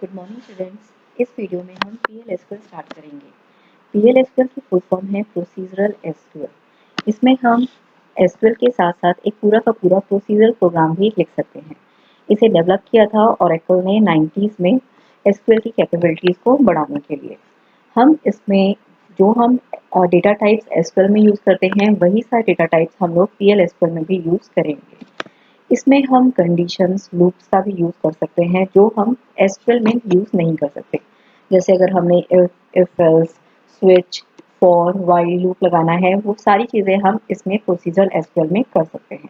Good morning students. इस video में हम PL/SQL स्टार्ट करेंगे। PL/SQL की फुल फॉर्म है प्रोसीजरल SQL। इसमें हम SQL के साथ साथ एक पूरा का पूरा प्रोसीजरल प्रोग्राम भी लिख सकते हैं। इसे डेवलप किया था ओरेकल ने 90s में SQL की कैपेबिलिटीज को बढ़ाने के लिए। हम इसमें जो हम डेटा टाइप्स SQL में यूज़ करते हैं वही सारे डेटा टाइप्स हम लोग PL/SQL में भी यूज़ करेंगे। इसमें हम कंडीशंस, लूप्स का भी यूज़ कर सकते हैं जो हम SQL में यूज़ नहीं कर सकते। जैसे अगर हमने if else, switch, for, while loop लगाना है, वो सारी चीज़ें हम इसमें प्रोसीजरल SQL में कर सकते हैं।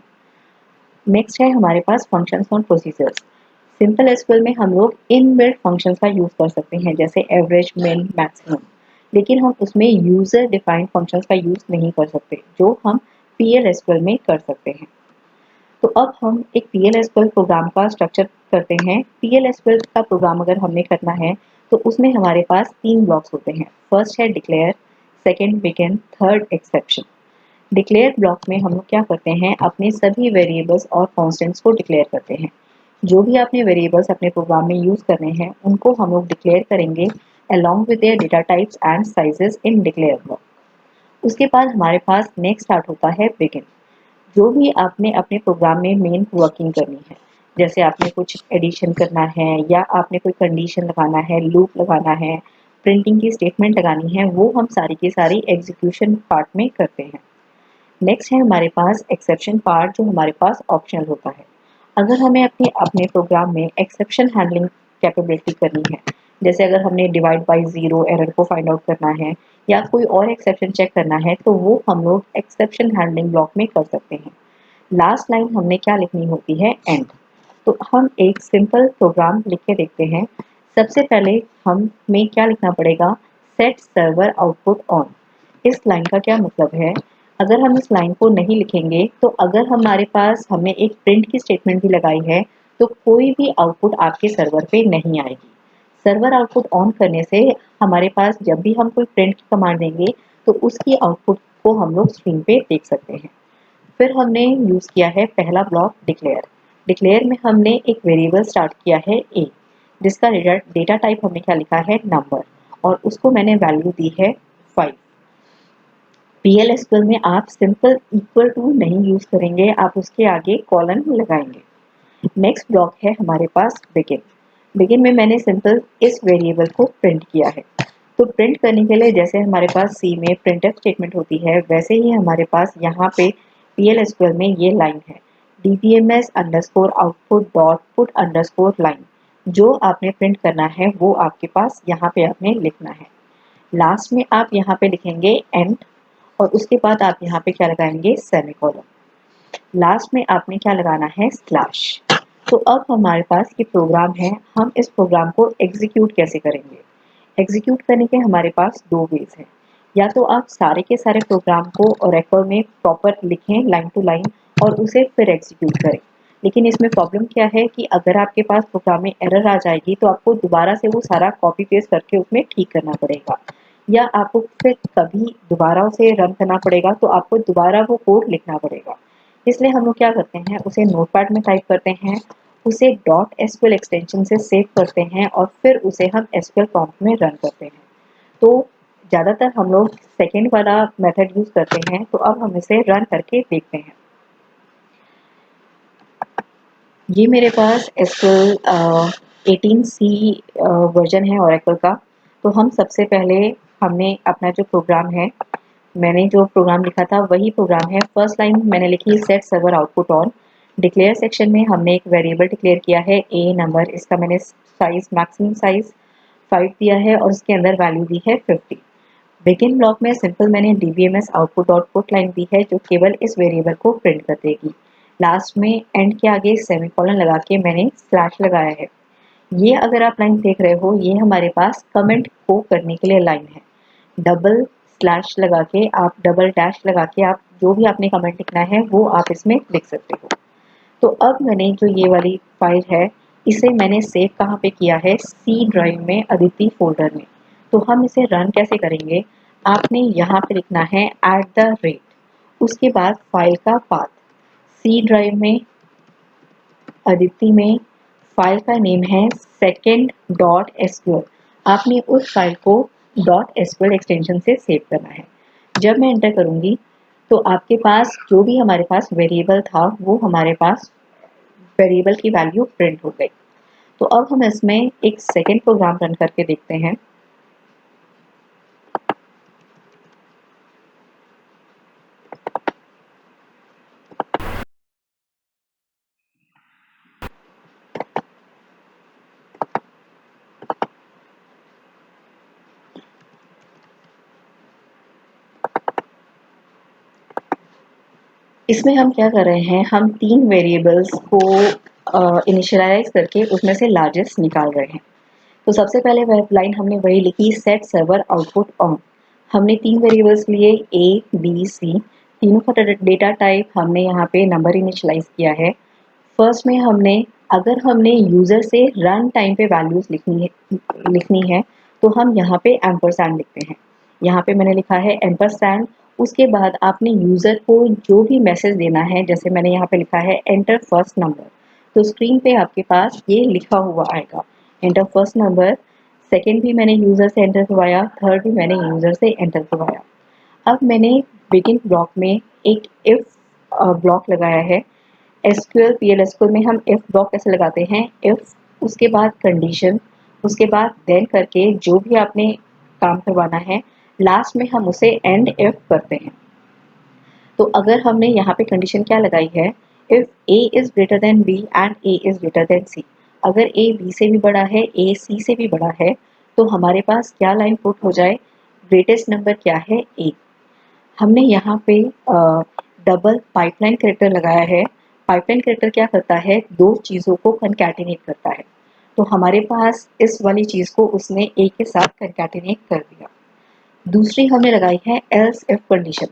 नेक्स्ट है हमारे पास फंक्शंस और प्रोसीजर्स। सिंपल SQL में हम लोग इनबिल्ट फंक्शंस का यूज़ कर सकते हैं जैसे एवरेज, मिन, मैक्सिमम, लेकिन हम उसमें यूज़र डिफाइंड फंक्शंस का यूज़ नहीं कर सकते जो हम PL/SQL में कर सकते हैं। तो अब हम एक PL/SQL प्रोग्राम का स्ट्रक्चर करते हैं। PL/SQL का प्रोग्राम अगर हमने करना है तो उसमें हमारे पास 3 ब्लॉक्स होते हैं। फर्स्ट है declare, second begin, third exception. Declare block में हम लोग क्या करते हैं, अपने सभी वेरिएबल्स और कॉन्स्टेंट्स को डिक्लेयर करते हैं। जो भी आपने वेरिएबल्स अपने प्रोग्राम में यूज़ करने हैं उनको हम लोग डिक्लेयर करेंगे along with their data types and sizes in declare block। उसके बाद हमारे पास नेक्स्ट स्टार्ट होता है बिगिन। जो भी आपने अपने प्रोग्राम में मेन वर्किंग करनी है, जैसे आपने कुछ एडिशन करना है या आपने कोई कंडीशन लगाना है, लूप लगाना है, प्रिंटिंग की स्टेटमेंट लगानी है, वो हम सारी की सारी एग्जीक्यूशन पार्ट में करते हैं। नेक्स्ट है हमारे पास एक्सेप्शन पार्ट जो हमारे पास ऑप्शनल होता है। अगर हमें अपने अपने प्रोग्राम में एक्सेप्शन हैंडलिंग कैपेबिलिटी करनी है, जैसे अगर हमने डिवाइड बाय ज़ीरो एरर को फाइंड आउट करना है या कोई और एक्सेप्शन चेक करना है, तो वो हम लोग एक्सेप्शन हैंडलिंग ब्लॉक में कर सकते हैं। लास्ट लाइन हमने क्या लिखनी होती है, एंड। तो हम एक सिंपल प्रोग्राम लिख के देखते हैं। सबसे पहले हमें क्या लिखना पड़ेगा, सेट सर्वर आउटपुट ऑन। इस लाइन का क्या मतलब है, अगर हम इस लाइन को नहीं लिखेंगे तो अगर हमारे पास हमने एक प्रिंट की स्टेटमेंट भी लगाई है तो कोई भी आउटपुट आपके सर्वर पे नहीं आएगी। सर्वर आउटपुट ऑन करने से हमारे पास जब भी हम कोई प्रिंट की कमांड देंगे तो उसकी आउटपुट को हम लोग स्क्रीन पे देख सकते हैं। फिर हमने यूज़ किया है पहला ब्लॉक डिक्लेयर। डिक्लेयर में हमने एक वेरिएबल स्टार्ट किया है ए, जिसका डेटा टाइप हमने क्या लिखा है, नंबर, और उसको मैंने वैल्यू दी है 5। PL/SQL में आप सिंपल इक्वल टू नहीं यूज़ करेंगे, आप उसके आगे कॉलन लगाएंगे। नेक्स्ट ब्लॉक है हमारे पास बिगिन। बिगिन में मैंने सिंपल इस वेरिएबल को प्रिंट किया है। तो प्रिंट करने के लिए जैसे हमारे पास सी में प्रिंटफ स्टेटमेंट होती है, वैसे ही हमारे पास यहाँ पे PL/SQL में ये लाइन है, dbms underscore output dot put underscore line. जो आपने प्रिंट करना है वो आपके पास यहाँ पे आपने लिखना है। लास्ट में आप यहाँ पे लिखेंगे एंड, और उसके बाद आप यहाँ पे क्या लगाएंगे, सेमीकोलन। लास्ट में आपने क्या लगाना है, स्लैश। तो अब हमारे पास ये प्रोग्राम है, हम इस प्रोग्राम को एग्जीक्यूट कैसे करेंगे। एग्जीक्यूट करने के हमारे पास दो वेज हैं। या तो आप सारे के सारे प्रोग्राम को ओरेकल में प्रॉपर लिखें लाइन टू लाइन और उसे फिर एग्जीक्यूट करें। लेकिन इसमें प्रॉब्लम क्या है कि अगर आपके पास प्रोग्राम में एरर आ जाएगी तो आपको दोबारा से वो सारा कॉपी पेस्ट करके उसमें ठीक करना पड़ेगा, या आपको फिर कभी दोबारा उसे रन करना पड़ेगा तो आपको दोबारा वो कोड लिखना पड़ेगा। इसलिए हम लोग क्या करते हैं, उसे नोटपैड में टाइप करते हैं, उसे .SQL एक्सटेंशन से सेव करते हैं और फिर उसे हम SQL प्रॉम्प्ट में रन करते हैं। तो ज़्यादातर हम लोग सेकेंड वाला मेथड यूज़ करते हैं। तो अब हम इसे रन करके देखते हैं। ये मेरे पास SQL 18C वर्जन है ओरेकल का। तो हम सबसे पहले हमने अपना जो प्रोग्राम है, मैंने जो प्रोग्राम लिखा था वही प्रोग्राम है। फर्स्ट लाइन मैंने लिखी set server output on. Declare section में हमने एक वेरिएबल डिक्लेयर किया है ए नंबर, इसका मैंने साइज मैक्सिमम साइज 5 दिया है और उसके अंदर वैल्यू दी है 50। बिगिन ब्लॉक में सिंपल मैंने dbms output dot put line दी है जो केवल इस वेरिएबल को प्रिंट कर देगी। लास्ट में एंड के आगे सेमीकोलन लगा के मैंने स्लैश लगाया है। ये अगर आप लाइन देख रहे हो, ये हमारे पास कमेंट को करने के लिए लाइन है। डबल स्लैश लगा के आप, डबल डैश लगा के आप जो भी आपने कमेंट लिखना है वो आप इसमें लिख सकते हो। तो अब मैंने जो ये वाली फाइल है इसे मैंने सेव कहाँ पे किया है, सी ड्राइव में, अदिति फोल्डर में। तो हम इसे रन कैसे करेंगे, आपने यहाँ पे लिखना है @, उसके बाद फाइल का पाथ, सी ड्राइव में, अदिति में, फाइल का नेम है second.sql। आपने उस फाइल को .sql एक्सटेंशन से सेव करना है। जब मैं एंटर करूंगी तो आपके पास जो भी हमारे पास वेरिएबल था वो हमारे पास वेरिएबल की वैल्यू प्रिंट हो गई। तो अब हम इसमें एक सेकेंड प्रोग्राम रन करके देखते हैं। इसमें हम क्या कर रहे हैं, हम 3 वेरिएबल्स को इनिशियलाइज करके उसमें से लार्जेस्ट निकाल रहे हैं। तो सबसे पहले लाइन हमने वही लिखी, सेट सर्वर आउटपुट ऑन। हमने 3 वेरिएबल्स लिए ए बी सी, तीनों का डेटा टाइप हमने यहाँ पे नंबर इनिशियलाइज किया है। फर्स्ट में हमने, अगर हमने यूज़र से रन टाइम पे वैल्यूज़ लिखनी है तो हम यहाँ पे एम्परसैंड लिखते हैं। यहाँ पे मैंने लिखा है एम्परसैंड। उसके बाद आपने यूज़र को जो भी मैसेज देना है, जैसे मैंने यहाँ पे लिखा है एंटर फर्स्ट नंबर, तो स्क्रीन पे आपके पास ये लिखा हुआ आएगा एंटर फर्स्ट नंबर। सेकेंड भी मैंने यूज़र से एंटर करवाया, थर्ड भी मैंने यूज़र से एंटर करवाया। अब मैंने बिगिन ब्लॉक में एक इफ ब्लॉक लगाया है। एसक्यूएल पीएल में हम इफ ब्लॉक कैसे लगाते हैं, इफ उसके बाद कंडीशन, उसके बाद देन करके जो भी आपने काम करवाना है, लास्ट में हम उसे एंड इफ करते हैं। तो अगर हमने यहाँ पे कंडीशन क्या लगाई है, if A is greater than B and A is greater than C. अगर ए बी से भी बड़ा है, ए सी से भी बड़ा है, तो हमारे पास क्या लाइन पुट हो जाए, ग्रेटेस्ट नंबर क्या है, ए। हमने यहाँ पे डबल पाइपलाइन कैरेक्टर लगाया है। पाइपलाइन कैरेक्टर क्या करता है, दो चीज़ों को कनकैटिनेट करता है। तो हमारे पास इस वाली चीज़ को उसने ए के साथ कनकैटिनेट कर दिया। दूसरी हमने लगाई है एल्स इफ कंडीशन।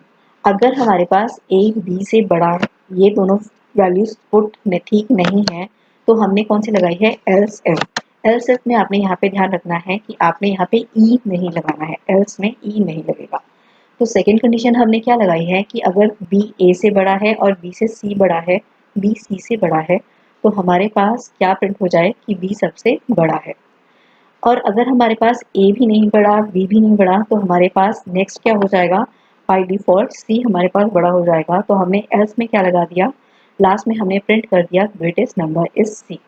अगर हमारे पास ए बी से बड़ा है, ये दोनों वैल्यूज पुट ठीक नहीं है, तो हमने कौन सी लगाई है, एल्स इफ। एल्स इफ में आपने यहाँ पे ध्यान रखना है कि आपने यहाँ पे ई नहीं लगाना है, एल्स में ई नहीं लगेगा। तो सेकेंड कंडीशन हमने क्या लगाई है कि अगर बी ए से बड़ा है और बी से सी बड़ा है, बी सी से बड़ा है, तो हमारे पास क्या प्रिंट हो जाए कि बी सबसे बड़ा है। और अगर हमारे पास ए भी नहीं बढ़ा, बी भी नहीं बढ़ा, तो हमारे पास नेक्स्ट क्या हो जाएगा, बाय डिफॉल्ट सी हमारे पास बड़ा हो जाएगा। तो हमने एल्स में क्या लगा दिया, लास्ट में हमने प्रिंट कर दिया ग्रेटेस्ट नंबर इज सी।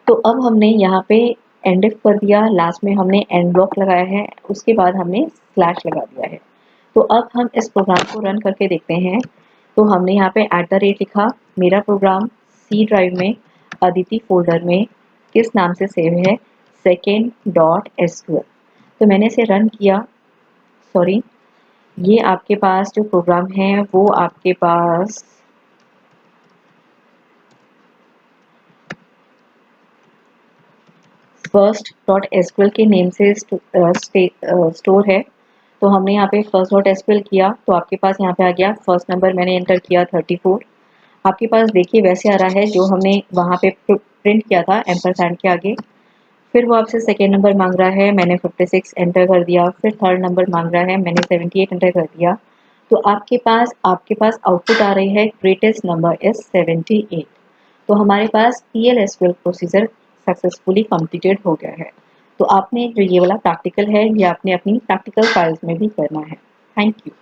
तो अब हमने यहाँ पे एंड इफ कर दिया, लास्ट में हमने एंड ब्लॉक लगाया है, उसके बाद हमने स्लैश लगा दिया है। तो अब हम इस प्रोग्राम को रन करके देखते हैं। तो हमने यहाँ पे @ लिखा, मेरा प्रोग्राम सी ड्राइव में अदिति फोल्डर में किस नाम से सेव है, second.sql। तो मैंने इसे रन किया। सॉरी, ये आपके पास जो प्रोग्राम है वो आपके पास first.sql के नेम से स्टोर है। तो हमने यहाँ पे first.sql किया तो आपके पास यहाँ पे आ गया, फर्स्ट नंबर मैंने एंटर किया 34। आपके पास देखिए वैसे आ रहा है जो हमने वहाँ पे प्रिंट किया था एम्परसैंड के आगे। फिर वो आपसे सेकेंड नंबर मांग रहा है, मैंने 56 एंटर कर दिया। फिर थर्ड नंबर मांग रहा है, मैंने 78 एंटर कर दिया। तो आपके पास आउटपुट आ रही है, ग्रेटेस्ट नंबर इज 78। तो हमारे पास PL/SQL प्रोसीजर सक्सेसफुली कंप्लीटेड हो गया है। तो आपने जो ये वाला प्रैक्टिकल है, ये आपने अपनी प्रैक्टिकल फाइल्स में भी करना है। Thank you.